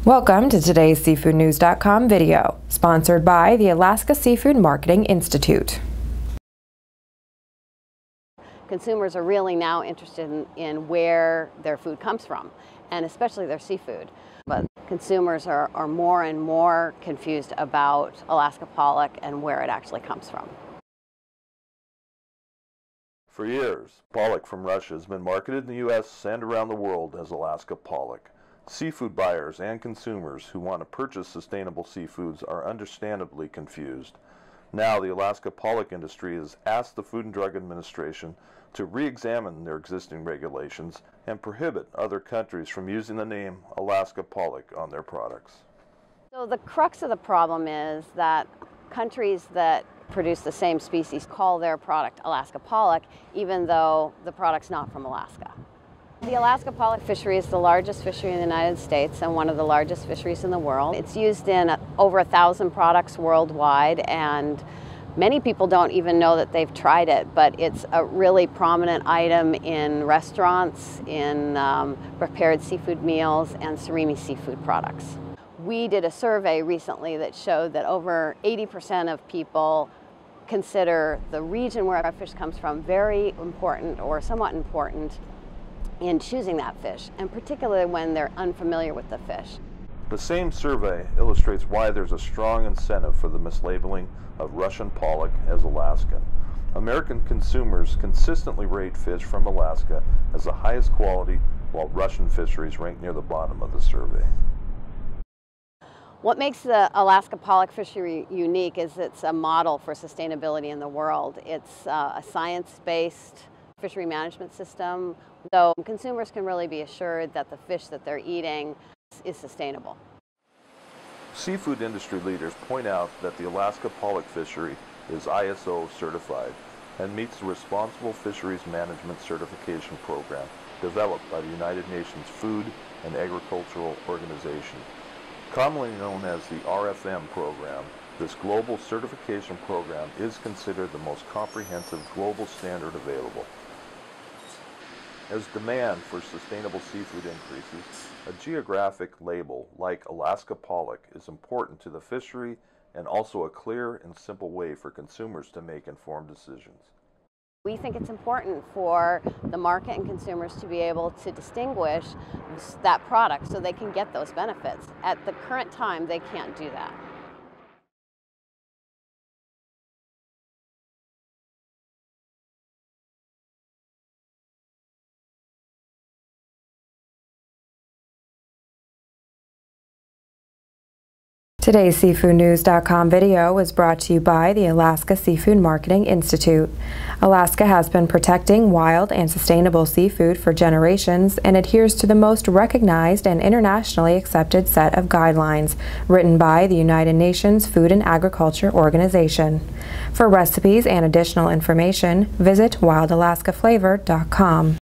Welcome to today's SeafoodNews.com video, sponsored by the Alaska Seafood Marketing Institute. Consumers are really now interested in where their food comes from, and especially their seafood. But consumers are more and more confused about Alaska pollock and where it actually comes from. For years, pollock from Russia has been marketed in the U.S. and around the world as Alaska pollock. Seafood buyers and consumers who want to purchase sustainable seafoods are understandably confused. Now, the Alaska pollock industry has asked the Food and Drug Administration to re-examine their existing regulations and prohibit other countries from using the name Alaska pollock on their products. So the crux of the problem is that countries that produce the same species call their product Alaska pollock, even though the product's not from Alaska. The Alaska pollock fishery is the largest fishery in the United States and one of the largest fisheries in the world. It's used in over 1,000 products worldwide, and many people don't even know that they've tried it, but it's a really prominent item in restaurants, in prepared seafood meals, and surimi seafood products. We did a survey recently that showed that over 80% of people consider the region where our fish comes from very important or somewhat important in choosing that fish, and particularly when they're unfamiliar with the fish. The same survey illustrates why there's a strong incentive for the mislabeling of Russian pollock as Alaskan. American consumers consistently rate fish from Alaska as the highest quality, while Russian fisheries rank near the bottom of the survey. What makes the Alaska pollock fishery unique is it's a model for sustainability in the world. It's a science-based fishery management system, so consumers can really be assured that the fish that they're eating is sustainable. Seafood industry leaders point out that the Alaska pollock fishery is ISO certified and meets the Responsible Fisheries Management Certification Program developed by the United Nations Food and Agricultural Organization. Commonly known as the RFM program, this global certification program is considered the most comprehensive global standard available. As demand for sustainable seafood increases, a geographic label like Alaska pollock is important to the fishery and also a clear and simple way for consumers to make informed decisions. We think it's important for the market and consumers to be able to distinguish that product so they can get those benefits. At the current time, they can't do that. Today's SeafoodNews.com video was brought to you by the Alaska Seafood Marketing Institute. Alaska has been protecting wild and sustainable seafood for generations and adheres to the most recognized and internationally accepted set of guidelines written by the United Nations Food and Agriculture Organization. For recipes and additional information, visit wildalaskaflavor.com.